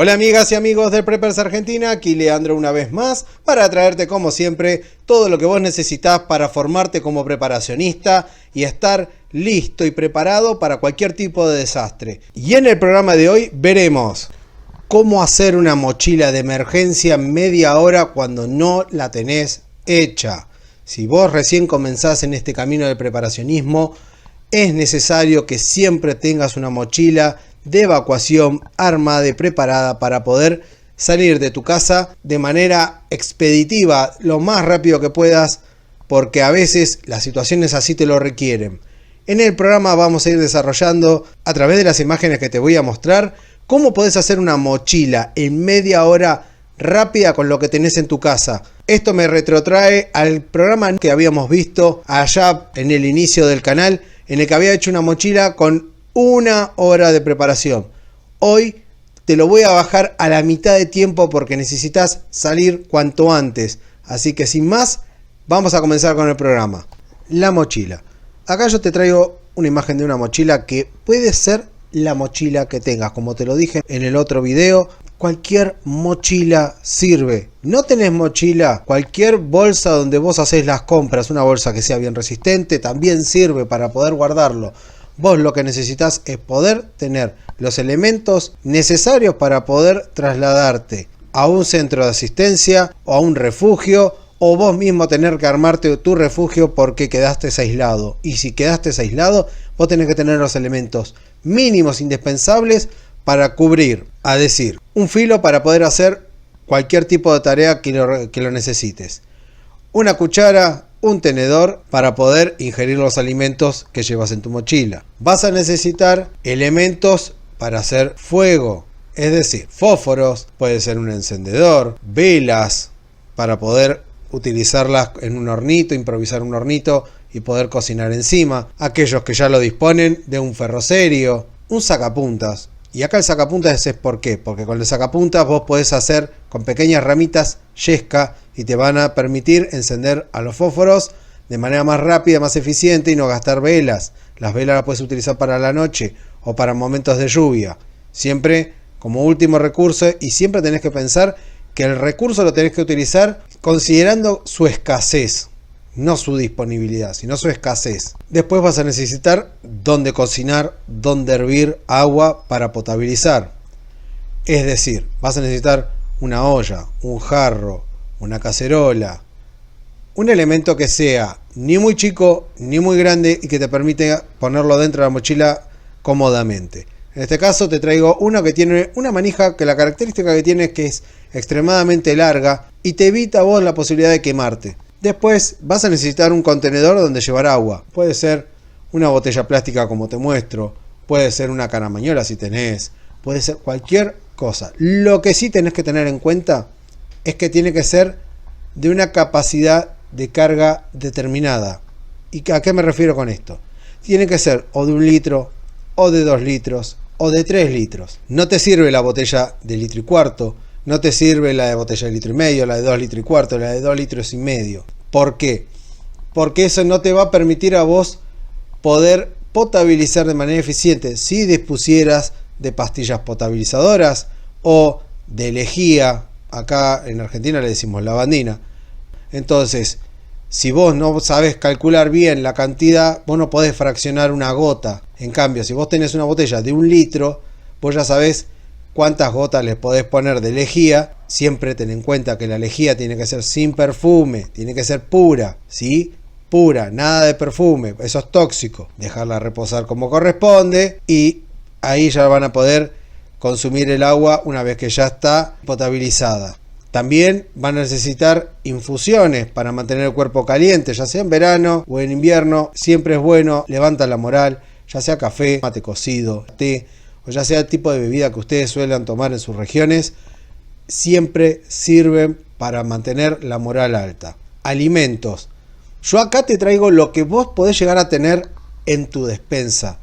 Hola amigas y amigos de Preppers Argentina, aquí Leandro una vez más para traerte como siempre todo lo que vos necesitás para formarte como preparacionista y estar listo y preparado para cualquier tipo de desastre. Y en el programa de hoy veremos cómo hacer una mochila de emergencia en media hora cuando no la tenés hecha. Si vos recién comenzás en este camino del preparacionismo, es necesario que siempre tengas una mochila de evacuación armada y preparada para poder salir de tu casa de manera expeditiva lo más rápido que puedas, porque a veces las situaciones así te lo requieren. En el programa vamos a ir desarrollando a través de las imágenes que te voy a mostrar cómo podés hacer una mochila en media hora rápida con lo que tenés en tu casa. Esto me retrotrae al programa que habíamos visto allá en el inicio del canal, en el que había hecho una mochila con 1 hora de preparación. Hoy te lo voy a bajar a la mitad de tiempo porque necesitas salir cuanto antes. Así que sin más, vamos a comenzar con el programa. La mochila. Acá yo te traigo una imagen de una mochila que puede ser la mochila que tengas. Como te lo dije en el otro video, cualquier mochila sirve. ¿No tenés mochila? Cualquier bolsa donde vos hacés las compras, una bolsa que sea bien resistente, también sirve para poder guardarlo. Vos lo que necesitas es poder tener los elementos necesarios para poder trasladarte a un centro de asistencia o a un refugio, o vos mismo tener que armarte tu refugio porque quedaste aislado. Y si quedaste aislado, vos tenés que tener los elementos mínimos indispensables para cubrir, a decir, un filo para poder hacer cualquier tipo de tarea que lo necesites. Una cuchara, un tenedor para poder ingerir los alimentos que llevas en tu mochila. Vas a necesitar elementos para hacer fuego, es decir, fósforos, puede ser un encendedor, velas para poder utilizarlas en un hornito, improvisar un hornito y poder cocinar encima. Aquellos que ya lo disponen de un ferrocerio, un sacapuntas. Y acá el sacapuntas es ¿por qué? Porque con el sacapuntas vos podés hacer con pequeñas ramitas yesca y te van a permitir encender a los fósforos de manera más rápida, más eficiente y no gastar velas. Las velas las puedes utilizar para la noche o para momentos de lluvia. Siempre como último recurso, y siempre tenés que pensar que el recurso lo tenés que utilizar considerando su escasez. No su disponibilidad, sino su escasez. Después vas a necesitar dónde cocinar, dónde hervir agua para potabilizar. Es decir, vas a necesitar una olla, un jarro, una cacerola. Un elemento que sea ni muy chico ni muy grande y que te permite ponerlo dentro de la mochila cómodamente. En este caso te traigo uno que tiene una manija que la característica que tiene es que es extremadamente larga y te evita a vos la posibilidad de quemarte. Después vas a necesitar un contenedor donde llevar agua. Puede ser una botella plástica como te muestro, puede ser una caramañola si tenés, puede ser cualquier cosa. Lo que sí tenés que tener en cuenta es que tiene que ser de una capacidad de carga determinada. ¿Y a qué me refiero con esto? Tiene que ser o de 1 litro, o de 2 litros, o de 3 litros. No te sirve la botella de 1,25 litros. No te sirve la de botella de 1,5 litros, la de 2,25 litros, la de 2,5 litros. ¿Por qué? Porque eso no te va a permitir a vos poder potabilizar de manera eficiente. Si dispusieras de pastillas potabilizadoras o de lejía, acá en Argentina le decimos lavandina. Entonces, si vos no sabés calcular bien la cantidad, vos no podés fraccionar una gota. En cambio, si vos tenés una botella de 1 litro, vos ya sabés cuántas gotas les podés poner de lejía. Siempre ten en cuenta que la lejía tiene que ser sin perfume, tiene que ser pura, ¿sí? Pura, nada de perfume, eso es tóxico. Dejarla reposar como corresponde y ahí ya van a poder consumir el agua una vez que ya está potabilizada. También van a necesitar infusiones para mantener el cuerpo caliente, ya sea en verano o en invierno. Siempre es bueno, levanta la moral, ya sea café, mate cocido, té, o ya sea el tipo de bebida que ustedes suelen tomar en sus regiones, siempre sirven para mantener la moral alta. Alimentos. Yo acá te traigo lo que vos podés llegar a tener en tu despensa.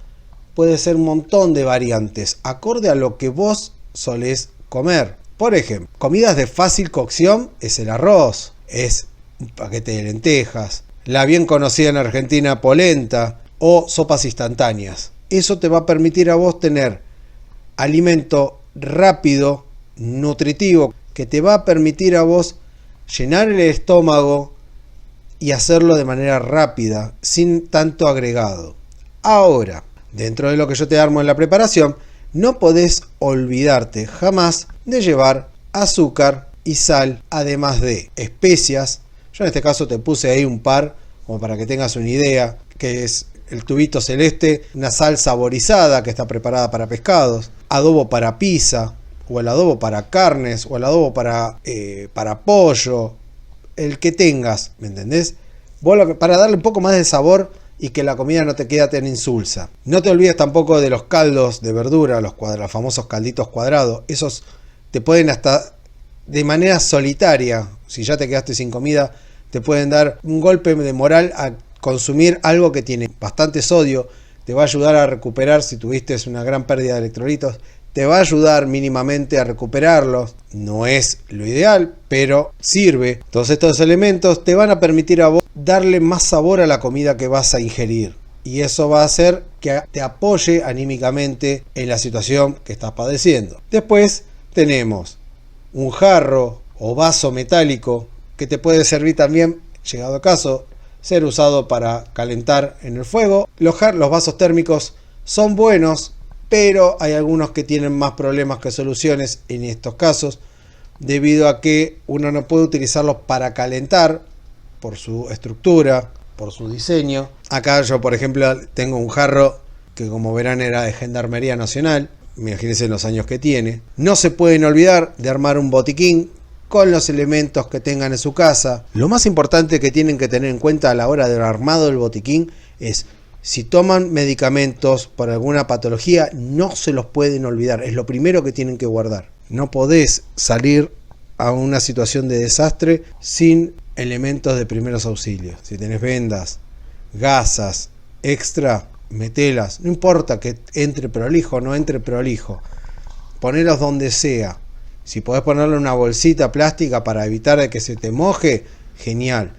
Puede ser un montón de variantes, acorde a lo que vos solés comer. Por ejemplo, comidas de fácil cocción es el arroz, es un paquete de lentejas, la bien conocida en Argentina polenta o sopas instantáneas. Eso te va a permitir a vos tener alimento rápido nutritivo, que te va a permitir a vos llenar el estómago y hacerlo de manera rápida, sin tanto agregado. Ahora, dentro de lo que yo te armo en la preparación, no podés olvidarte jamás de llevar azúcar y sal, además de especias. Yo en este caso te puse ahí un par, como para que tengas una idea, que es el tubito celeste, una sal saborizada que está preparada para pescados, adobo para pizza, o el adobo para carnes, o el adobo para pollo, el que tengas, ¿me entendés? Para darle un poco más de sabor y que la comida no te quede tan insulsa. No te olvides tampoco de los caldos de verdura, los famosos calditos cuadrados. Esos te pueden hasta de manera solitaria, si ya te quedaste sin comida, te pueden dar un golpe de moral a consumir algo que tiene bastante sodio. Te va a ayudar a recuperar si tuviste una gran pérdida de electrolitos. Te va a ayudar mínimamente a recuperarlos. No es lo ideal, pero sirve. Todos estos elementos te van a permitir a vos darle más sabor a la comida que vas a ingerir. Y eso va a hacer que te apoye anímicamente en la situación que estás padeciendo. Después tenemos un jarro o vaso metálico que te puede servir también, llegado a caso, ser usado para calentar en el fuego. Los vasos térmicos son buenos, pero hay algunos que tienen más problemas que soluciones en estos casos, debido a que uno no puede utilizarlos para calentar por su estructura, por su diseño. Acá yo, por ejemplo, tengo un jarro que, como verán, era de Gendarmería Nacional. Imagínense los años que tiene. No se pueden olvidar de armar un botiquín con los elementos que tengan en su casa. Lo más importante que tienen que tener en cuenta a la hora del armado del botiquín es: si toman medicamentos por alguna patología, no se los pueden olvidar. Es lo primero que tienen que guardar. No podés salir a una situación de desastre sin elementos de primeros auxilios. Si tenés vendas, gasas, extra, metelas. No importa que entre prolijo o no entre prolijo. Ponelos donde sea. Si podés ponerlo en una bolsita plástica para evitar de que se te moje, genial.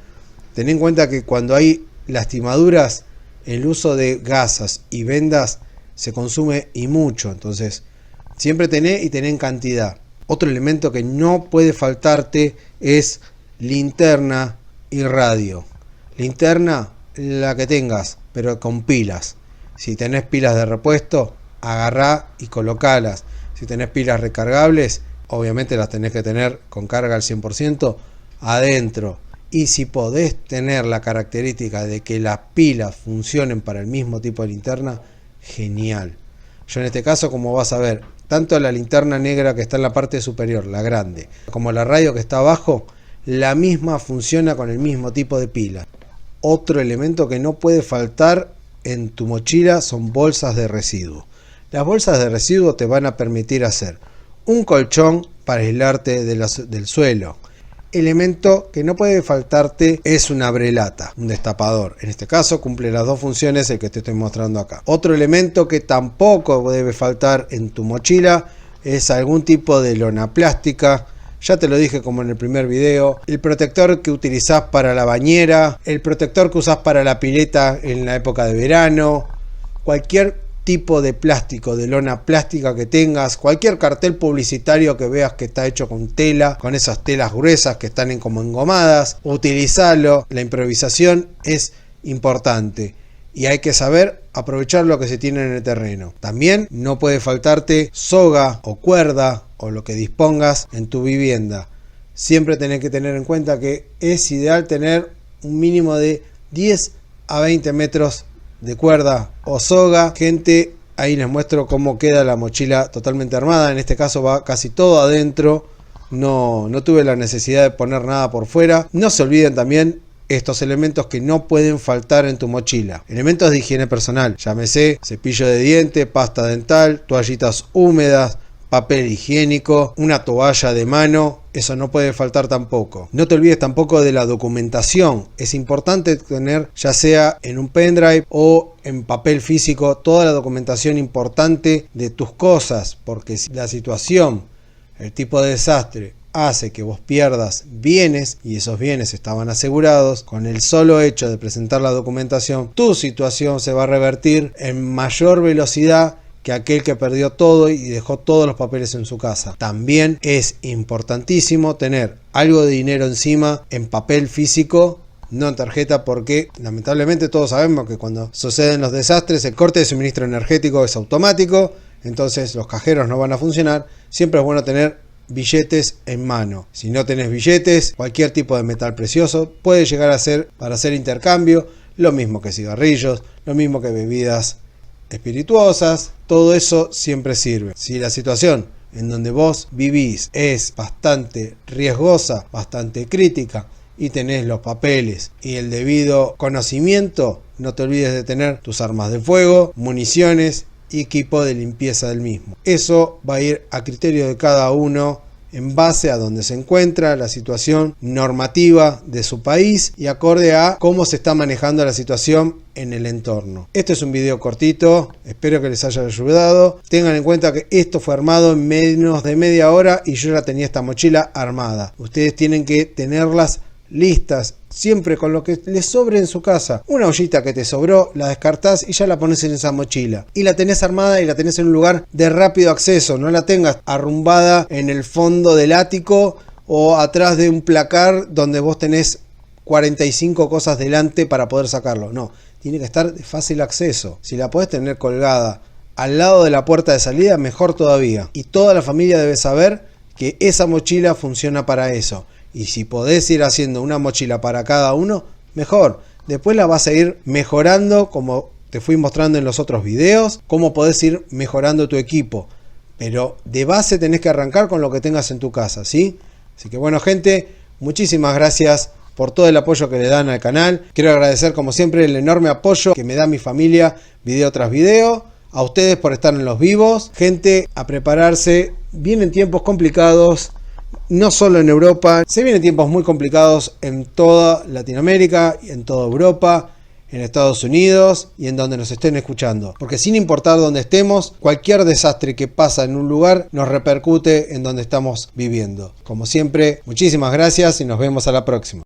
Ten en cuenta que cuando hay lastimaduras, el uso de gasas y vendas se consume y mucho. Entonces, siempre tené en cantidad. Otro elemento que no puede faltarte es linterna y radio. Linterna, la que tengas, pero con pilas. Si tenés pilas de repuesto, agarrá y colocalas. Si tenés pilas recargables, obviamente las tenés que tener con carga al 100% adentro. Y si podés tener la característica de que las pilas funcionen para el mismo tipo de linterna, genial. Yo en este caso, como vas a ver, tanto la linterna negra que está en la parte superior, la grande, como la radio que está abajo, la misma funciona con el mismo tipo de pila. Otro elemento que no puede faltar en tu mochila son bolsas de residuo. Las bolsas de residuo te van a permitir hacer un colchón para aislarte del suelo. Elemento que no puede faltarte es una abrelata, un destapador. En este caso cumple las dos funciones el que te estoy mostrando acá. Otro elemento que tampoco debe faltar en tu mochila es algún tipo de lona plástica. Ya te lo dije como en el primer video. El protector que utilizás para la bañera, el protector que usás para la pileta en la época de verano, cualquier tipo de plástico, de lona plástica que tengas, cualquier cartel publicitario que veas que está hecho con tela, con esas telas gruesas que están como engomadas, utilizalo. La improvisación es importante y hay que saber aprovechar lo que se tiene en el terreno. También no puede faltarte soga o cuerda o lo que dispongas en tu vivienda. Siempre tenés que tener en cuenta que es ideal tener un mínimo de 10 a 20 metros de cuerda o soga. Gente, ahí les muestro cómo queda la mochila totalmente armada. En este caso va casi todo adentro. No tuve la necesidad de poner nada por fuera. No se olviden también estos elementos que no pueden faltar en tu mochila. Elementos de higiene personal, llámese cepillo de diente, pasta dental, toallitas húmedas, papel higiénico, una toalla de mano. Eso no puede faltar tampoco. No te olvides tampoco de la documentación. Es importante tener, ya sea en un pendrive o en papel físico, toda la documentación importante de tus cosas, porque si la situación, el tipo de desastre hace que vos pierdas bienes y esos bienes estaban asegurados, con el solo hecho de presentar la documentación, tu situación se va a revertir en mayor velocidad que aquel que perdió todo y dejó todos los papeles en su casa. También es importantísimo tener algo de dinero encima en papel físico, no en tarjeta, porque lamentablemente todos sabemos que cuando suceden los desastres el corte de suministro energético es automático, entonces los cajeros no van a funcionar. Siempre es bueno tener billetes en mano. Si no tenés billetes, cualquier tipo de metal precioso puede llegar a ser para hacer intercambio, lo mismo que cigarrillos, lo mismo que bebidas espirituosas, todo eso siempre sirve. Si la situación en donde vos vivís es bastante riesgosa, bastante crítica, y tenés los papeles y el debido conocimiento, no te olvides de tener tus armas de fuego, municiones y equipo de limpieza del mismo. Eso va a ir a criterio de cada uno en base a donde se encuentra, la situación normativa de su país y acorde a cómo se está manejando la situación en el entorno. Este es un video cortito, espero que les haya ayudado. Tengan en cuenta que esto fue armado en menos de media hora y yo ya tenía esta mochila armada. Ustedes tienen que tenerlas listas, siempre con lo que les sobre en su casa. Una ollita que te sobró, la descartás y ya la pones en esa mochila. Y la tenés armada y la tenés en un lugar de rápido acceso. No la tengas arrumbada en el fondo del ático o atrás de un placar donde vos tenés 45 cosas delante para poder sacarlo. No, tiene que estar de fácil acceso. Si la podés tener colgada al lado de la puerta de salida, mejor todavía. Y toda la familia debe saber que esa mochila funciona para eso. Y si podés ir haciendo una mochila para cada uno, mejor. Después la vas a ir mejorando, como te fui mostrando en los otros videos, cómo podés ir mejorando tu equipo. Pero de base tenés que arrancar con lo que tengas en tu casa, ¿sí? Así que bueno, gente, muchísimas gracias por todo el apoyo que le dan al canal. Quiero agradecer como siempre el enorme apoyo que me da mi familia video tras video. A ustedes por estar en los vivos. Gente, a prepararse. Vienen tiempos complicados. No solo en Europa, se vienen tiempos muy complicados en toda Latinoamérica, en toda Europa, en Estados Unidos y en donde nos estén escuchando. Porque sin importar dónde estemos, cualquier desastre que pasa en un lugar nos repercute en donde estamos viviendo. Como siempre, muchísimas gracias y nos vemos a la próxima.